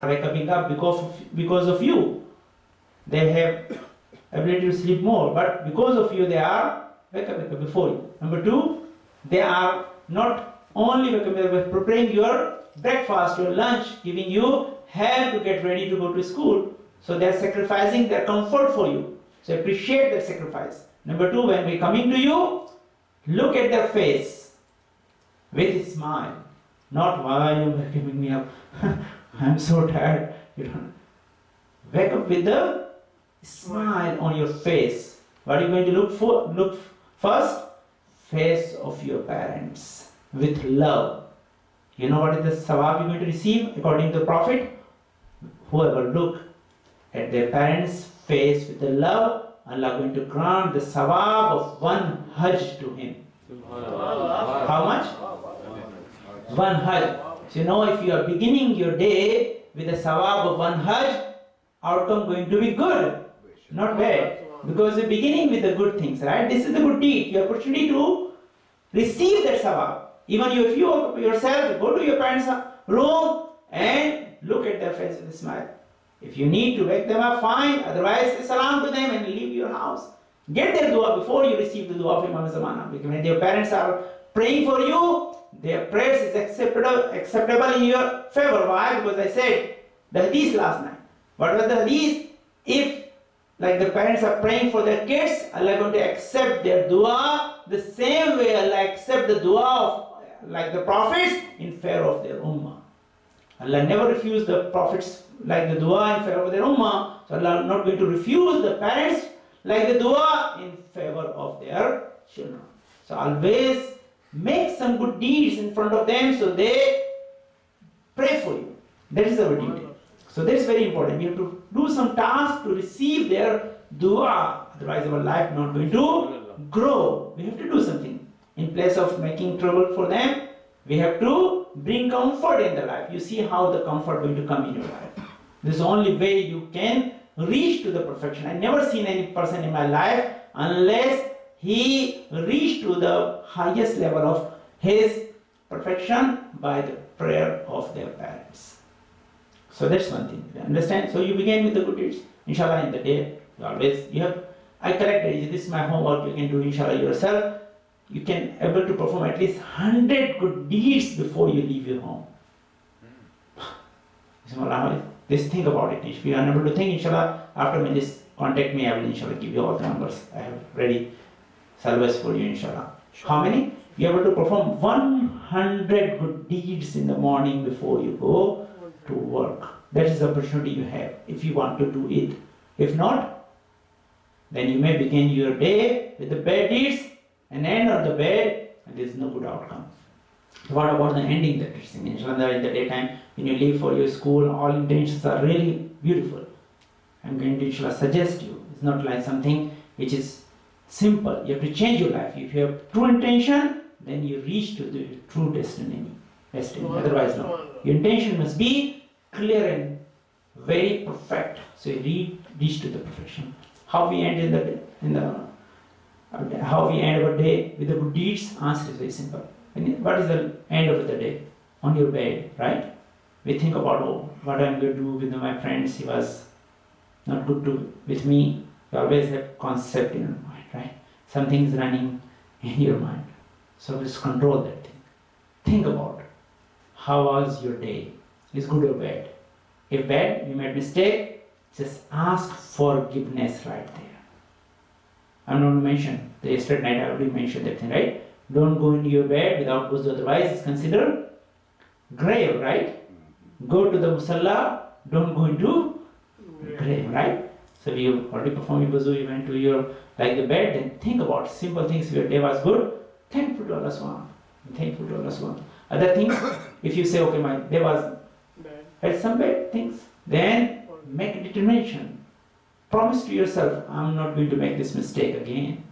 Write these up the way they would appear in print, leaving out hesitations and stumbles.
waking up because of you. They have ability to sleep more, but because of you they are wake up before you. Number two, they are not only wake up, preparing your breakfast, your lunch, giving you help to get ready to go to school. So they are sacrificing their comfort for you. So appreciate their sacrifice. Number two, when we coming to you, look at their face with a smile. Not, why are you waking me up? I'm so tired. You don't wake up with a smile on your face. What are you going to look for? Look first, face of your parents with love. You know what is the sawab you're going to receive according to the Prophet? Whoever look at their parents' face with the love, Allah is going to grant the sawab of one Hajj to him. How much? One Hajj. So you know, if you are beginning your day with a sawab of one Hajj, outcome going to be good, not bad. Because you're beginning with the good things, right? This is the good deed. Your opportunity to receive that sawab. Even if you yourself go to your parents' room and look at their face with a smile. If you need to wake them up, fine. Otherwise, say salam to them and leave your house. Get their dua before you receive the dua of Imam Zamana. Because when your parents are praying for you, their prayers is acceptable in your favor. Why? Because I said the hadith last night. What was the hadith? If like the parents are praying for their kids, Allah is going to accept their dua the same way Allah accept the dua of like the prophets in favor of their ummah. Allah never refused the prophets like the dua in favor of their ummah. So Allah is not going to refuse the parents like the dua in favor of their children. So always make some good deeds in front of them so they pray for you. That is our duty. So that is very important. We have to do some task to receive their dua. Otherwise our life not going to grow. We have to do something. In place of making trouble for them, we have to bring comfort in the life. You see how the comfort going to come in your life. This is the only way you can reach to the perfection. I never seen any person in my life unless he reached to the highest level of his perfection by the prayer of their parents. So that's one thing. You understand? So you begin with the good deeds. Inshallah, in the day, I collected, this is my homework, you can do inshallah yourself. You can able to perform at least 100 good deeds before you leave your home. Just think about it. If you are unable to think, inshallah, after Majlis, contact me, I will inshallah give you all the numbers. I have ready service for you, inshallah. How many? You are able to perform 100 good deeds in the morning before you go to work. That is the opportunity you have if you want to do it. If not, then you may begin your day with the bad deeds and end on the bad, and there is no good outcome. What about the ending that is inshallah in the daytime when you leave for your school? All intentions are really beautiful. I'm going to inshallah suggest you. It's not like something which is simple. You have to change your life. If you have true intention, then you reach to the true destiny. Otherwise, no. Your intention must be clear and very perfect. So you reach to the perfection. How we end how we end our day with the good deeds? Answer is very simple. What is the end of the day? On your bed, right? We think about, oh, what I'm going to do with my friends. He was not good with me. You always have concept in your mind, right? Something is running in your mind. So just control that thing. Think about how was your day? Is good or bad? If bad, you made mistake, just ask forgiveness right there. I'm not going to mention. Yesterday night I already mentioned that thing, right? Don't go into your bed without wuzu, otherwise it's considered grave, right? Go to the musalla, don't go into grave, right? So you already performed your wuzu, you went to your the bed, then think about simple things. Your day was good, thankful to Allah subhanahu. Thankful to Allah subhanahu. Other things, if you say, okay, my day was had some bad things, then make a determination. Promise to yourself, I'm not going to make this mistake again.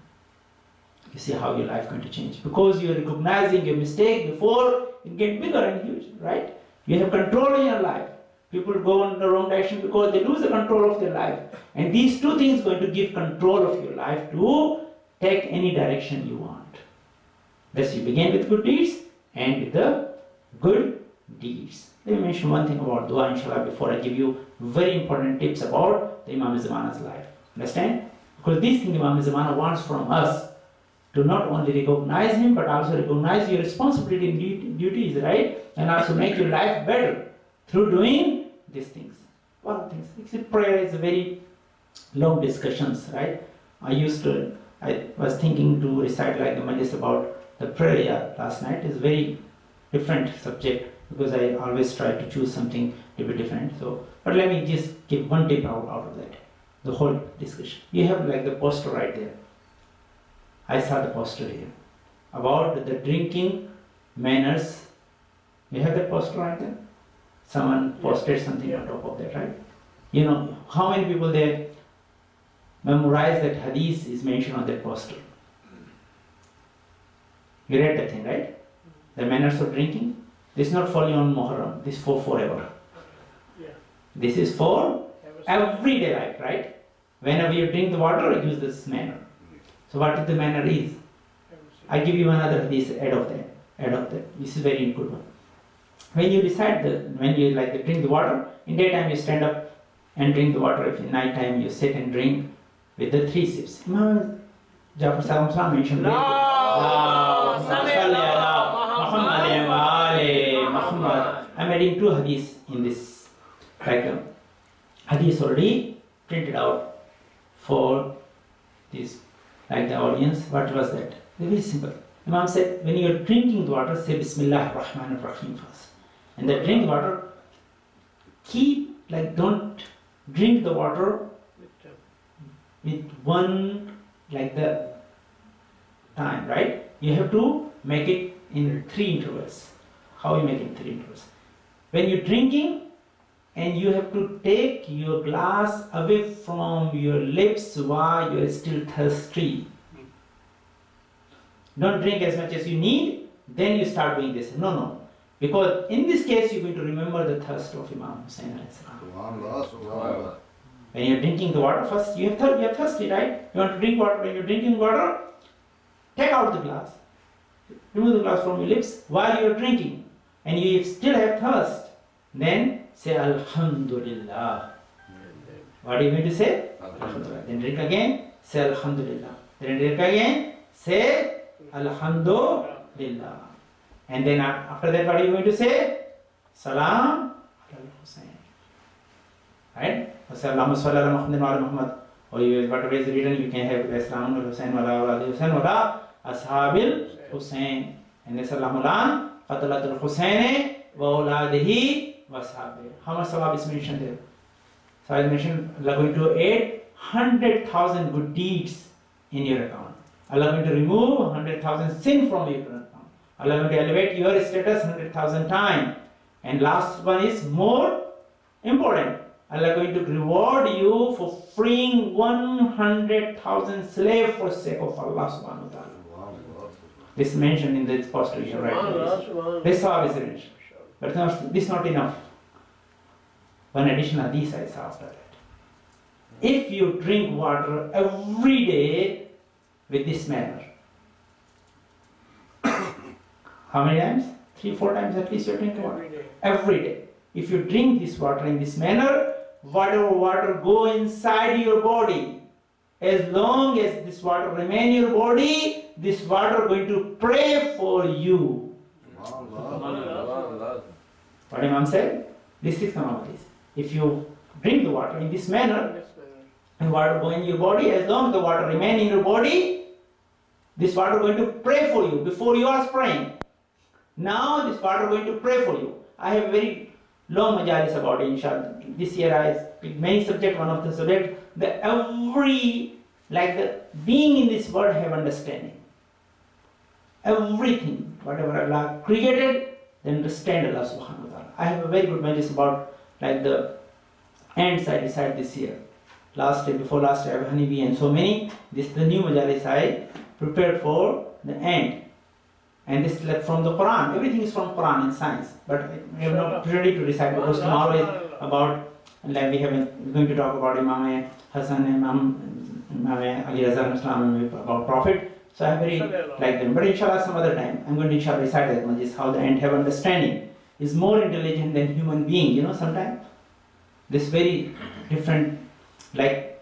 You see how your life is going to change. Because you are recognizing your mistake before it gets bigger and huge, right? You have control in your life. People go in the wrong direction because they lose the control of their life. And these two things are going to give control of your life to take any direction you want. Thus you begin with good deeds and with the good deeds. Let me mention one thing about dua, inshallah, before I give you very important tips about the Imam Zamana's life. Understand? Because these things Imam Zamana wants from us to not only recognize him, but also recognize your responsibility and duties, right? And also make your life better through doing these things. One of the things, prayer is a very long discussions, right? I was thinking to recite like the Majlis about the prayer last night. Is very different subject because I always try to choose something a bit different. So, but let me just give one tip out of that, the whole discussion. You have like the poster right there. I saw the poster here about the drinking manners. You have that poster right there? Someone posted something on top of that, right? You know, how many people there memorize that hadith is mentioned on that poster? You read that thing, right? The manners of drinking. This is not for on Muharram. This is for forever. Yeah. This is for everyday life, right? Whenever you drink the water, use this manner. So what is the manner is? I give you another hadith add of that. This is very good one. When you when you like to drink the water, in daytime you stand up and drink the water. If in night time you sit and drink with the 3 sips. Imam Jafar Salam mentioned I'm adding 2 hadiths in this. Like hadith already printed out for this, like the audience. What was that? Very simple. Imam said, when you are drinking the water, say Bismillah ar-Rahman ar-Rahim first. And then drink water, don't drink the water with one, like the time, right? You have to make it in 3 intervals. How you make it in 3 intervals? When you're drinking, and you have to take your glass away from your lips while you're still thirsty. Don't drink as much as you need, then you start doing this. No. Because in this case, you're going to remember the thirst of Imam Hussain. When you're drinking the water, first you're thirsty, right? You want to drink water. When you're drinking water, take out the glass. Remove the glass from your lips while you're drinking. And you still have thirst. Then say Alhamdulillah. What are you going to say? Alhamdulillah. Then drink again, say Alhamdulillah. Then drink again, say Alhamdulillah. And then after that, what are you going to say? Salam al-Hussein. Right? Allahumma salli ala Muhammadin wa ala Muhammad. Or whatever is written, you can have Salam al-Hussein wa ala Hussein wa ala Ashabil Hussein. And then Salamu alan Qatalatul Hussein wa awladihi wa ashabihi. How much sawab is mentioned there? So I mentioned Allah going to add 100,000 good deeds in your account. Allah going to remove 100,000 sin from your account. Allah going to elevate your status 100,000 times. And last one is more important. Allah going to reward you for freeing 100,000 slaves for sake of Allah subhanahu wa ta'ala. This is mentioned in this poster here, right? This sawab is mentioned. But this is not enough. One additional hadith I saw after that. If you drink water every day with this manner, how many times? 3-4 times at least you drink water. Every day. If you drink this water in this manner, whatever water go inside your body, as long as this water remain in your body, this water going to pray for you. What Imam said? This is Imam. If you drink the water in this manner, and water go in your body, as long as the water remain in your body, this water going to pray for you before you are praying. Now this water going to pray for you. I have very long majalis about it, inshallah. This year I picked many subjects. One of the subjects, the being in this world have understanding. Everything, whatever Allah created, they understand Allah subhanahu wa ta'ala. I have a very good majlis about like the ants I decided this year. Before last year I have honeybee and so many. This is the new majalis I prepared for the ant. And this is like from the Quran. Everything is from Quran and science. But we have not ready to recite because tomorrow is about, like we're going to talk about Imam Hassan, Imam Ali Azhar Islam, about Prophet. So I very like them. But inshallah some other time I'm going to inshallah recite that majlis, how the ant have understanding. is more intelligent than human being, you know, sometimes. This very different, like,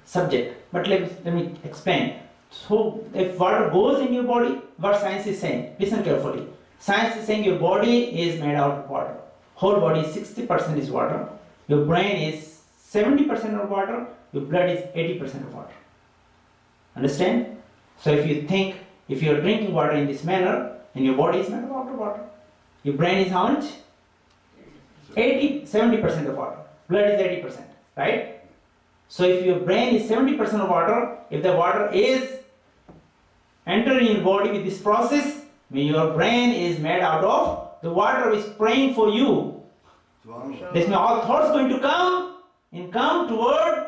subject. But let me explain. So, if water goes in your body, what science is saying? Listen carefully. Science is saying your body is made out of water. Whole body 60% is water. Your brain is 70% of water. Your blood is 80% of water. Understand? So if you think, if you are drinking water in this manner, and your body is made of water. Your brain is how much? 70% of water. Blood is 80%, right? So if your brain is 70% of water, if the water is entering your body with this process, when your brain is made out of the water is praying for you. This means all thoughts going to come toward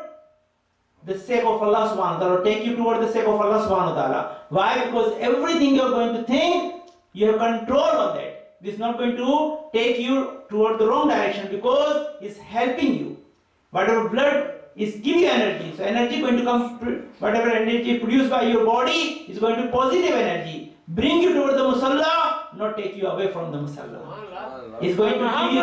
the sake of Allah subhanahu wa ta'ala, take you toward the sake of Allah subhanahu wa ta'ala. Why? Because everything you are going to think, you have control on that. This is not going to take you toward the wrong direction because it's helping you. Whatever blood is giving you energy. So energy going to come, whatever energy produced by your body is going to positive energy. Bring you toward the musalla, not take you away from the musalla. It's going to give you...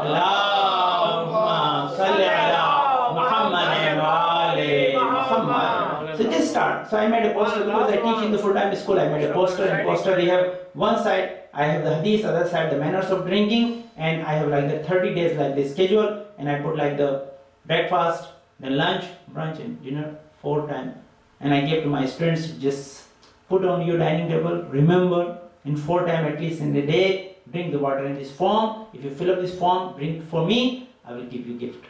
Allahumma salli ala Muhammad wa ali Muhammad. So just start. So I made a poster because I teach in the full-time school. I made a poster, and poster we have one side, I have the hadith, other side the manners of drinking, and I have like the 30 days like the schedule, and I put like the breakfast, then lunch, brunch and dinner 4 times. And I gave to my students, just put on your dining table, remember in 4 times at least in a day, drink the water in this form. If you fill up this form, bring it for me, I will give you gift.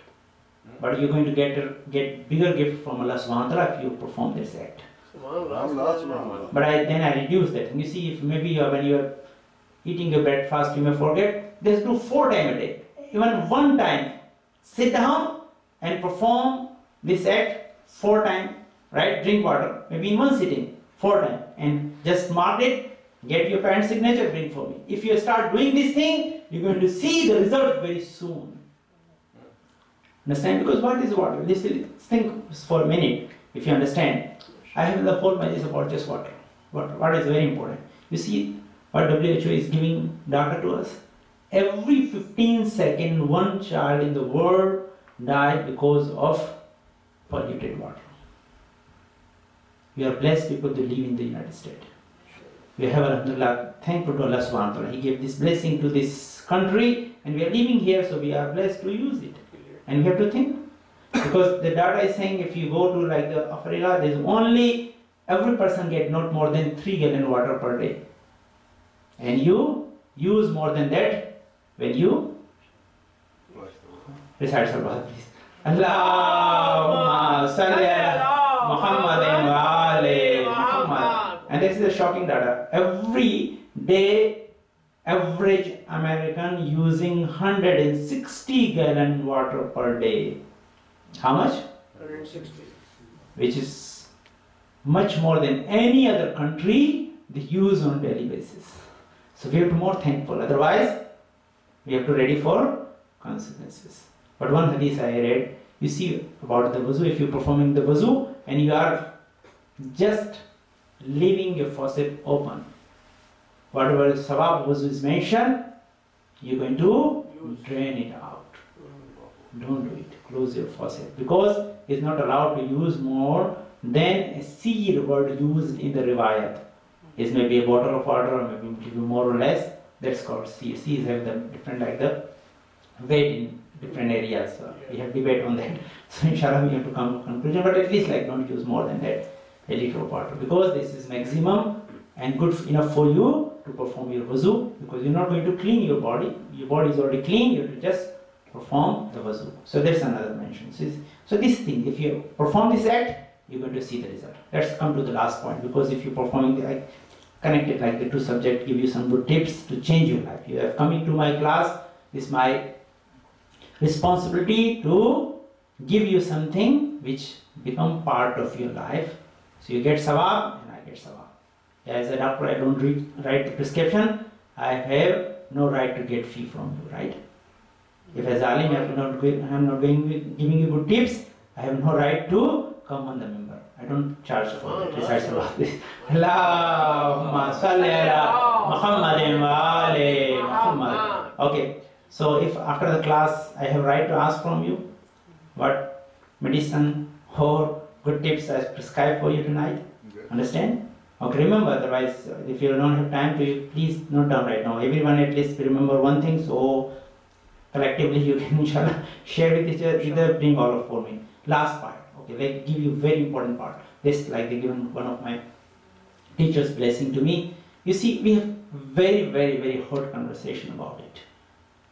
But you're going to get bigger gift from Allah subhanahu wa ta'ala if you perform this act. But then I reduce that. And you see, if maybe when you are eating your breakfast, you may forget, just do 4 times a day. Even 1 time, sit down and perform this act 4 times, right? Drink water, maybe in 1 sitting, 4 times. And just mark it, get your parent's signature, bring for me. If you start doing this thing, you're going to see the result very soon. Understand? Because what is water? Think for a minute, if you understand. I have the whole Majlis about just water. Water is very important. You see what WHO is giving data to us? Every 15 seconds, 1 child in the world died because of polluted water. We are blessed people to live in the United States. We have, alhamdulillah, thankful to Allah subhanahu wa ta'ala. He gave this blessing to this country, and we are living here, so we are blessed to use it. And we have to think, because the data is saying if you go to like the Africa, there's only, every person get not more than 3 gallons water per day. And you use more than that when you recite Salawat, please. Allahumma salli ala Muhammadin wa ali Muhammad. And this is a shocking data. Every day, average American using 160 gallon water per day. How much? 160. Which is much more than any other country they use on daily basis. So we have to be more thankful. Otherwise, we have to ready for consequences. But one hadith I read, you see about the wuzu. If you're performing the wuzu and you are just leaving your faucet open, whatever sawab wuzu is mentioned, you're going to drain it out. Don't do it. Close your faucet, because it's not allowed to use more than a seed word used in the riwayat. It's maybe a bottle of water, or maybe more or less. That's called seed. Seeds have the different, like the weight in different areas. So we have debate on that. So inshallah we have to come to a conclusion. But at least like don't use more than that, a liter of water, because this is maximum and good enough for you to perform your wuzu, because you're not going to clean your body. Your body is already clean. You have to just perform the wuzu. So that's another mention. So this thing, if you perform this act, you're going to see the result. Let's come to the last point, because if you're performing the act, connect it like the 2 subjects, give you some good tips to change your life. You have come into my class. It's my responsibility to give you something which become part of your life. So you get sawab and I get sawab. As a doctor, I don't write the prescription. I have no right to get fee from you, right? If as alim I'm not giving you good tips, I have no right to come on the member. I don't charge for that. Allahumma salli ala Muhammadin wa ali Muhammad. Okay, so if after the class I have right to ask from you what medicine or good tips I prescribe for you tonight. Understand? Okay, remember, otherwise if you don't have time to, please note down right now. Everyone at least remember one thing, so collectively you can inshallah share with each other, either bring all of for me. Last part, okay, they give you very important part. This like they given one of my teachers blessing to me. You see, we have very hot conversation about it.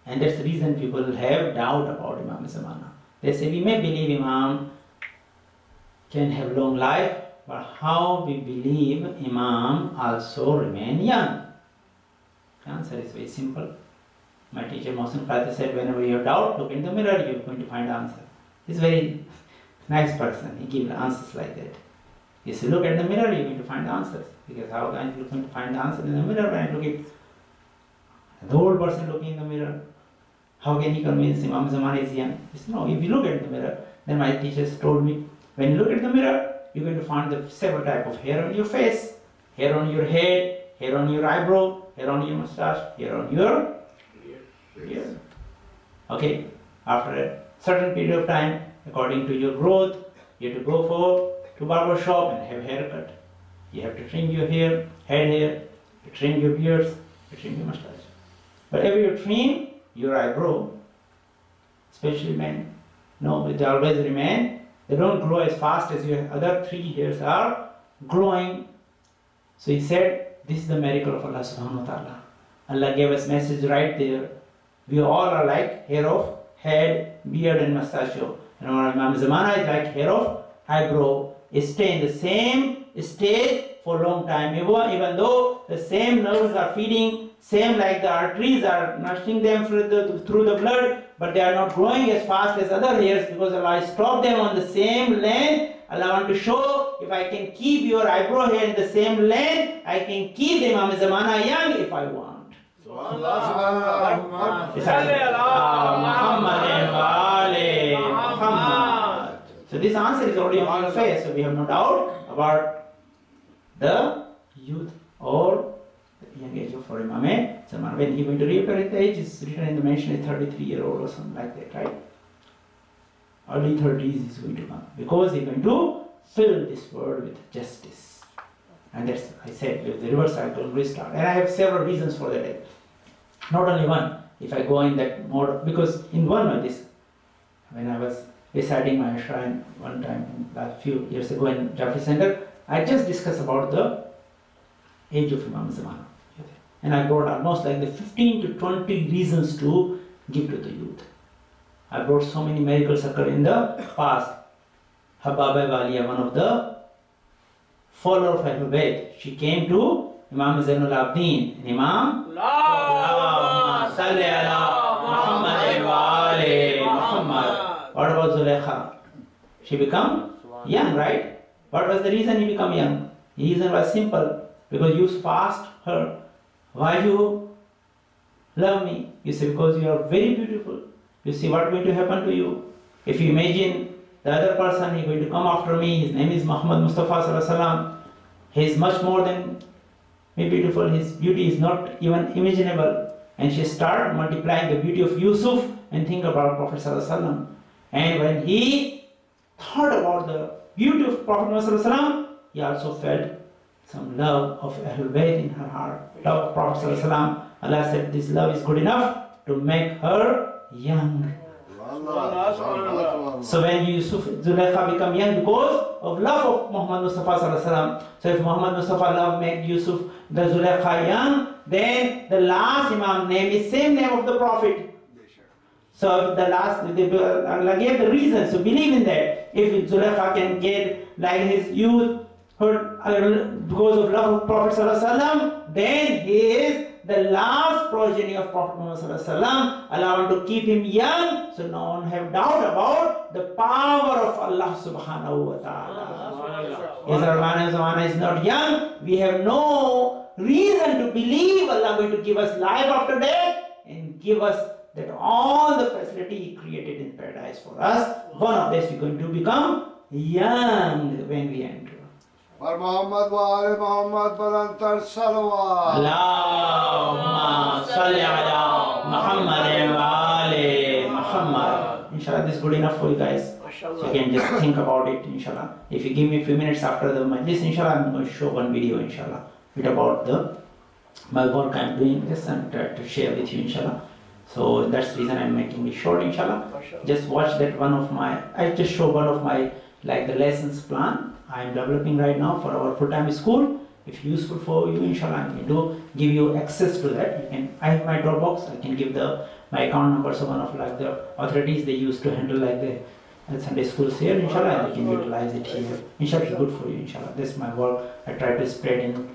And that's the reason people have doubt about Imam Zamana. They say we may believe Imam can have long life, but how we believe Imam also remain young? The answer is very simple. My teacher Mohsin Qadhi said, whenever you have doubt, look in the mirror, you're going to find the answer. He's a very nice person. He gives answers like that. You say, look at the mirror, you're going to find the answers. Because how are you going to find the answer in the mirror when I look at the old person looking in the mirror? How can he convince Imam Zamana is young? He said, no, if you look at the mirror, then my teachers told me, when you look at the mirror, you're going to find the several type of hair on your face, hair on your head, hair on your eyebrow, hair on your mustache, hair on your beard. Okay, after a certain period of time, according to your growth, you have to go to barber shop and have haircut. You have to trim your hair, head hair, you trim your beards, you trim your mustache. Whenever you trim your eyebrow, especially men, no, they always remain. They don't grow as fast as your other three hairs are growing. So he said, this is the miracle of Allah subhanahu wa ta'ala. Allah gave us message right there. We all are like hair of head, beard and mustachio. And our Imam Zamana is like hair of eyebrow. It stay in the same state for a long time. Even though the same nerves are feeding, same like the arteries are nourishing them through the blood, but they are not growing as fast as other hairs because Allah stopped them on the same length. Allah want to show, if I can keep your eyebrow hair in the same length, I can keep the Imam Zamana young if I want. So this answer is already on your face, so we have no doubt about the youth or the young age of Imam Zamana. When he went to reappear the age, is written in the mention is 33-year-old or something like that, right? Early 30s is going to come because he's going to fill this world with justice. And that's, I said, the reverse cycle will restart. And I have several reasons for that. Not only one, if I go in that mode, because in one of this, when I was reciting my Ashra one time, a few years ago in Jafri Center, I just discussed about the age of Imam Zamana. And I brought almost like the 15 to 20 reasons to give to the youth. I brought so many miracles occur in the past. Hababa Waliya, one of the followers of AhlulBayt, she came to Imam Zainul Abdin and Imam What about Zulaikha? She became young, right? What was the reason he became young? The reason was simple, because you fast her. Why you love me? You say, because you are very beautiful. You see what is going to happen to you. If you imagine the other person is going to come after me, his name is Muhammad Mustafa Sallallahu Alaihi Wasallam. He is much more than me beautiful. His beauty is not even imaginable. And she started multiplying the beauty of Yusuf and think about Prophet Sallallahu Alaihi Wasallam. And when he thought about the beauty of Prophet Sallallahu Alaihi Wasallam, he also felt some love of AhlulBayt in her heart. Love of Prophet Sallallahu Alaihi Wasallam. Allah said this love is good enough to make her young. So when Yusuf Zulaikha become young because of love of Muhammad Mustafa Sallallahu Alaihi Wasallam. So if Muhammad Mustafa love made Yusuf the Zulaikha young, then the last Imam name is same name of the Prophet. So the last, Allah gave the reason, so believe in that. If Zulaikha can get like his youth because of love of Prophet Sallallahu Alaihi Wasallam, then he is the last progeny of Prophet Muhammad Sallallahu Alaihi Wasallam. Allah want to keep him young, so no one have doubt about the power of Allah subhanahu wa ta'ala. Yes, our Zamana is not young. We have no reason to believe Allah going to give us life after death and give us that all the facility He created in paradise for us. One of this we're going to become young when we enter. पर मोहम्मद वाले Mohammad बलंतर सलवात Allahumma salli ala Muhammad wa ali Muhammad. Inshallah, this is good enough for you guys. So you can just think about it, inshallah. If you give me a few minutes after the majlis, inshallah, I'm going to show one video, inshallah, bit about my work I'm doing. Just I'm trying to share with you, inshallah. So that's the reason I'm making it short, inshallah. Just watch that I just show one of my, like the lessons plan I'm developing right now for our full-time school. If useful for you, inshallah, I'm going to give you access to that. I have my Dropbox. I can give my account numbers of one of like the authorities they use to handle like the Sunday schools here, inshallah, and they can utilize it here. Inshallah, it's good for you, inshallah. This is my work. I try to spread in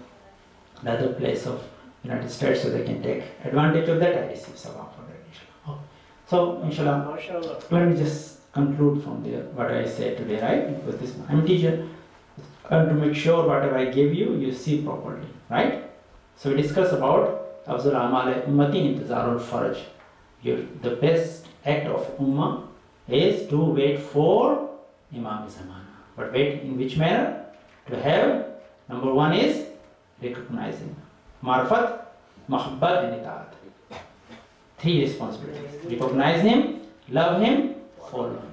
the other place of United States so they can take advantage of that. I receive sabab for that, inshallah. Okay. So, inshallah, let me just conclude from there what I said today, right? Because this, I'm a teacher. I want to make sure whatever I gave you, you see properly, right? So we discuss about Afzal Amal Ummati Intizarul Faraj. The best act of Ummah is to wait for Imam Zamana. But wait in which manner? To have, number one is recognizing. Marfat, Mahabbat and Itaat. 3 responsibilities. Recognize him, love him, follow him.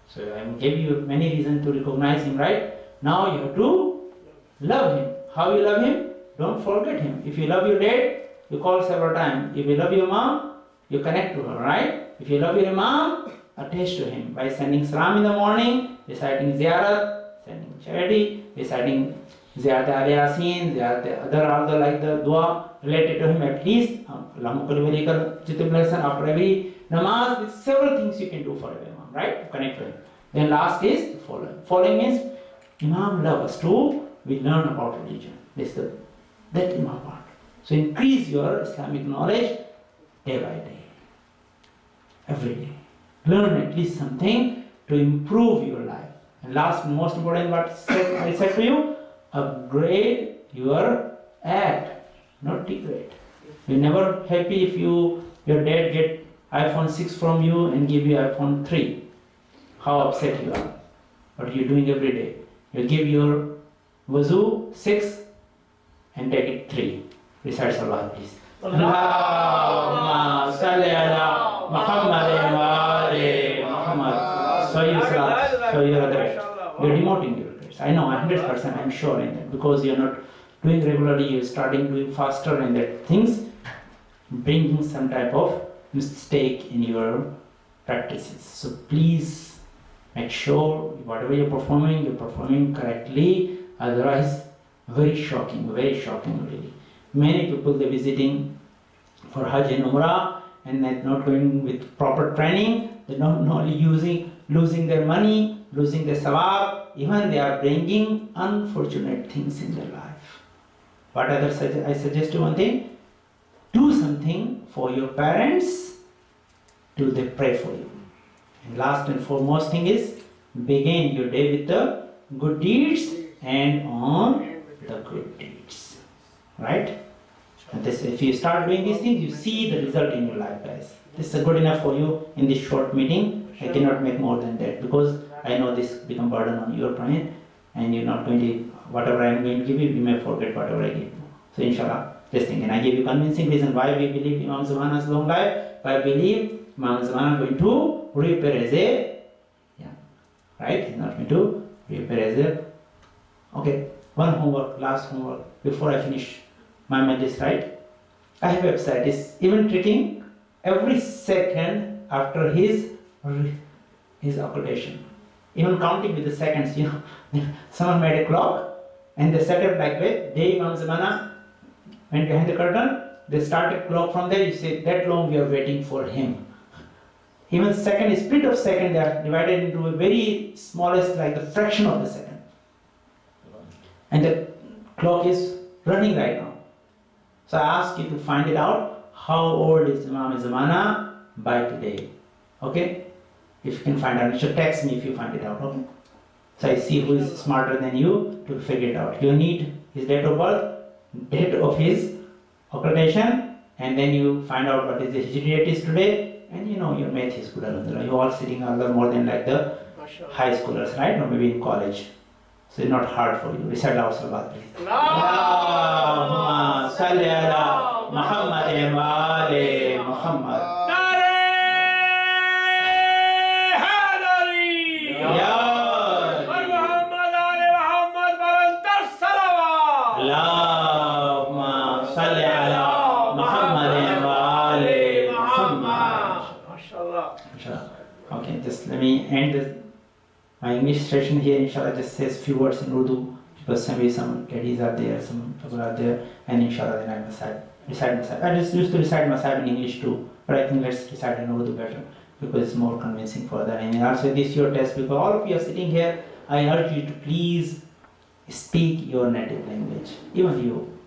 So I gave you many reasons to recognize him, right? Now you have to love him. How you love him? Don't forget him. If you love your dad, you call several times. If you love your mom, you connect to her, right? If you love your imam, attach to him by sending salam in the morning, reciting ziyarat, sending charity, reciting ziyarat al-yasin, ziyarat other all the like the dua related to him at least. After every namaz, with several things you can do for every imam, right? Connect to him. Then last is to follow him. Following means Imam loves us too. We learn about religion. That's that Imam part. So increase your Islamic knowledge day by day, every day. Learn at least something to improve your life. And last, most important, what I said to you, upgrade your act, not degrade. You're never happy if your dad get iPhone 6 from you and give you iPhone 3. How upset you are. What are you doing every day? You give your wuzu 6 and take it 3. Recite Salah, please. Allahumma salli ala Muhammad wa ali Muhammad. So you salah, so you are the you're demoting your kids. I know 100%, I'm sure in that, because you're not doing regularly, you're starting doing faster, and that things bringing some type of mistake in your practices. So please make sure whatever you're performing correctly. Otherwise, very shocking really. Many people, they're visiting for Hajj and Umrah and they're not going with proper training. They're not only losing their money, losing their sawab, even they are bringing unfortunate things in their life. What I suggest you one thing, do something for your parents, they pray for you. And last and foremost thing is, begin your day with the good deeds and on the good deeds. Right? And this, if you start doing these things, you see the result in your life, guys. This is good enough for you in this short meeting. I cannot make more than that, because I know this become burden on your brain, and you're not going to, whatever I am going to give you, you may forget whatever I give you. So inshallah, this thing. And I give you convincing reason why we believe Imam Zamana's long life. Why I believe Imam Zamana is going to reappear as a, right? He's not going to reappear as a, okay. One homework, last homework, before I finish my majlis, right? I have a website. It's even tricking every second after his occultation. Even counting with the seconds, Someone made a clock and they set it like that. Day Imam Zamana went behind the curtain. They started clock from there. You say that long we are waiting for him. Even second, split of second, they are divided into a very smallest, like the fraction of the second. And the clock is running right now. So I ask you to find it out. How old is Imam Zamana by today? Okay? If you can find out, you should text me if you find it out. Okay? So I see who is smarter than you to figure it out. You need his date of birth, date of his occultation, and then you find out what is the Hijri date is today, and your math is good. You're all sitting more than like the high schoolers, right? Or maybe in college. So it's not hard for you. Recite our salawat, please. Allahumma salli ala Muhammad wa ali Muhammad. Okay, just let me end my English session here. Inshallah, just says few words in Urdu because maybe some ladies are there, some people are there, and inshallah then I recite Masab. I just used to recite Masab in English too, but I think let's recite in Urdu better because it's more convincing for that. And also this is your test because all of you are sitting here. I urge you to please speak your native language. Even if you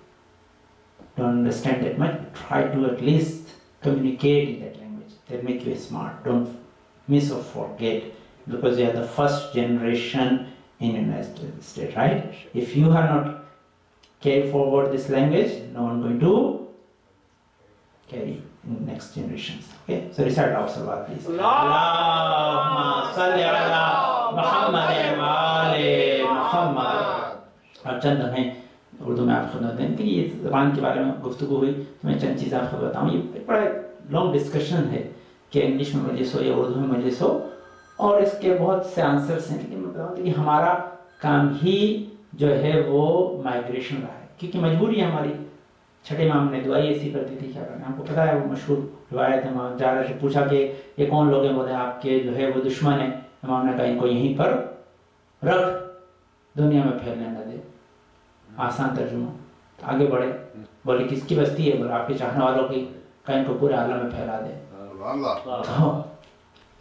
don't understand that much, try to at least communicate in that language. That make you smart. Don't miss or forget, because you are the first generation in the United States, right? If you have not carried forward this language, no one going to carry in next generations. Okay, so recite our salawat, please. Allahumma salli ala Muhammad wa ali Muhammad. अब चंद हमें उर्दू में आप खिदमत दें कि ये ज़बान के बारे में गुफ्तगू हुई, तो मैं चंद चीज़ें आपको बताऊँ। ये बड़ा लॉन्ग डिस्कशन है कि इंग्लिश में मजलिस हो या उर्दू में मजलिस हो, और इसके बहुत से आंसर्स हैं, लेकिन मैं बताऊँ कि हमारा काम ही जो है वो माइग्रेशन रहा है, क्योंकि मजबूरी है हमारी। छठे इमाम ने दुआई ऐसी कर दी थी, क्या करना, आपको पता है वो मशहूर रिवायत है। इमाम जा रहे थे, पूछा कि ये कौन लोग हैं, बोले आपके जो है वो दुश्मन है। इमाम ने कहा इनको यहीं पर रख, दुनिया में फैलने न दे। आसान तर्जुमा। तो आगे बढ़े, बोले किसकी बस्ती है, बोले आपके चाहने वालों की, कहीं इनको पूरे आलम में फैला दे। तो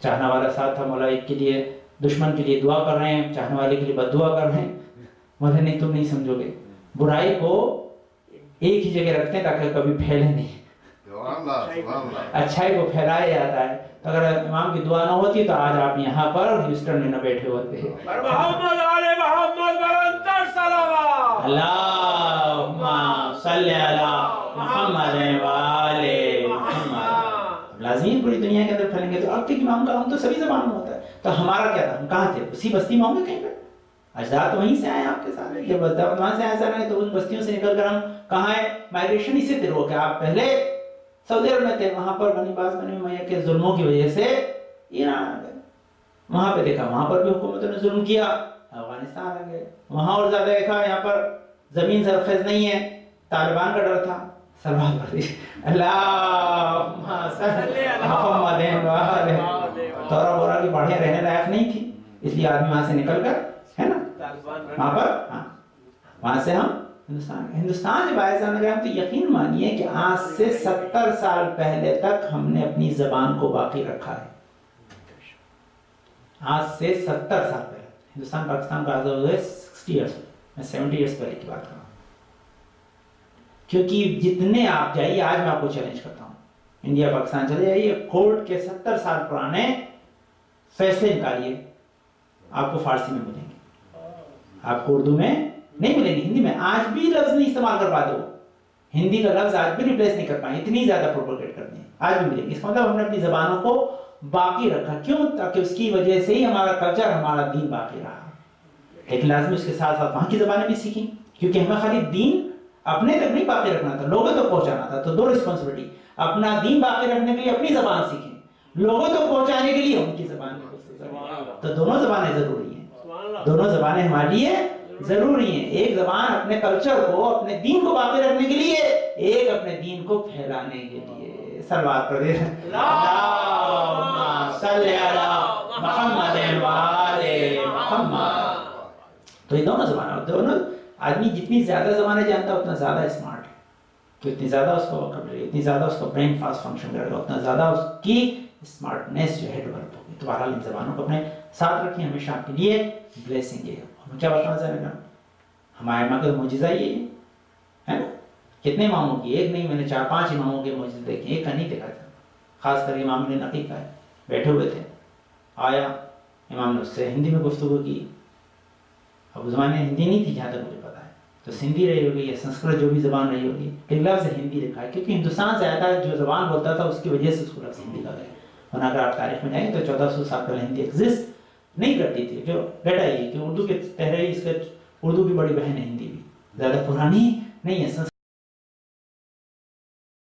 चाहने वाला साथ था, मौला एक के लिए दुश्मन के लिए दुआ कर रहे हैं, चाहने वाले के लिए बद्दुआ कर रहे हैं। बोले नहीं, तुम नहीं समझोगे, बुराई को एक ही जगह रखते हैं ताकि कभी फैले नहीं, अच्छाई को फैलाया जाता है। तो अगर इमाम की दुआ ना होती तो आज आप यहाँ पर ह्यूस्टन में न बैठे होते। अल्लाहुम्मा सल्ली अला मुहम्मद व आले मुहम्मद। लाज़मी पूरी दुनिया के अंदर फैलेंगे। तो अब तक इमाम का हम तो सभी ज़बान में होता है, तो हमारा क्या था, हम कहाँ थे, उसी बस्ती में होंगे कहीं पे। अजदाद तो वहीं से आए आपके साथ, जब अजदाद वहाँ से आए, तो उन बस्तियों से निकल कर हम कहाँ है, माइग्रेशन इसी तरह हो गया। आप पहले सऊदी अरब में थे, वहाँ पर बनी उमैया के जुल्मों की वजह से ईरान आ गए। वहाँ पे देखा, वहाँ पर भी हुकूमतों ने जुल्म किया, अफगानिस्तान आ गए। वहाँ और ज्यादा देखा, यहाँ पर जमीन सरखेज नहीं है, तालिबान का डर था, सलमान कर दी। अल्लाह तोरा बोरा की बढ़िया रहने लायक नहीं थी, इसलिए आदमी वहां से निकल कर, है ना, वहां पर, हाँ, वहां से हम हिंदुस्तान जब आए जाने गए, तो यकीन मानिए कि आज से 70 साल पहले तक हमने अपनी जबान को बाकी रखा है। आज से 70 साल पहले हिंदुस्तान पाकिस्तान का आजाद हुआ 60 इयर्स, मैं 70 इयर्स पहले की बात कर रहा हूँ। क्योंकि जितने आप जाइए, आज मैं आपको चैलेंज करता हूँ, इंडिया पाकिस्तान चले जाइए, कोर्ट के 70 साल पुराने फैसले निकालिए, आपको फारसी में मिलेंगे, आपको उर्दू में नहीं मिलेंगे, हिंदी में। आज भी लफ्ज नहीं इस्तेमाल कर पाते, वो हिंदी का लफ्ज आज भी रिप्लेस नहीं कर पाए, इतनी ज्यादा प्रोपोगेट करते हैं, आज भी मिलेंगे। इसका मतलब हमने अपनी जबानों को बाकी रखा, क्यों, ताकि उसकी वजह से ही हमारा कल्चर, हमारा दीन बाकी रहा। लेकिन लाजमी उसके साथ साथ वहां की जबानें भी सीखी, क्योंकि हमें खाली दीन अपने तक नहीं बाकी रखना था, लोगों तक पहुंचाना था। तो दो रिस्पॉन्सिबिलिटी, अपना दीन बाकी रखने के लिए अपनी जबान सीखें, लोगों तक पहुंचाने के लिए उनकी जबान। तो दोनों जबानें जरूरी हैं, दोनों जबानें हमारे लिए जरूरी हैं। एक जबान अपने कल्चर को, अपने दीन को बाकी रखने के लिए, एक अपने दीन को फैलाने के लिए। सलवात पढ़े, अल्लाहुम्मा सल्ली अला मुहम्मद व आले मुहम्मद। तो ये दोनों जबान, दोनों आदमी जितनी ज्यादा जबानें जानता है उतना ज्यादा स्मार्ट है, कि उतनी ज्यादा उसको वोकैबुलरी, उतनी ज्यादा उसका ब्रेन फास्ट फंक्शन करेगा, उतना ज्यादा उसकी स्मार्टनेस जो है डेवलप होगी। तो बहरहाल इन जबानों को अपने साथ रखिए, हमेशा आपके लिए ब्लेसिंग है। मैं क्या बताना चाह रहा हूँ, हमारे माँ का मौजिज़ा ये है ना। कितने इमामों की, एक नहीं, मैंने 4-5 इमामों के मौजिज़े देखे, एक का नहीं देखा था। खासकर इमाम ने नकी का है, बैठे हुए थे, आया इमाम ने उससे हिंदी में गुफ्तगू की। अब उस ज़माने हिंदी नहीं थी जहाँ तक मुझे पता है, तो सिंधी रही होगी या संस्कृत जो भी ज़बान रही होगी, लेकिन लफ्ज़ हिंदी लिखा है, क्योंकि हिंदुस्तान से आया था, जो ज़बान बोलता था उसकी वजह से उसको लफ्ज़ हिंदी का गया। वरना अगर आप तारीख में जाएंगे तो 1400 साल पहले हिंदी एग्जिस्ट नहीं करती थी। जो डेटा ये कि उर्दू के पहले ही इसके उर्दू की बड़ी बहन है हिंदी भी, ज़्यादा पुरानी नहीं है।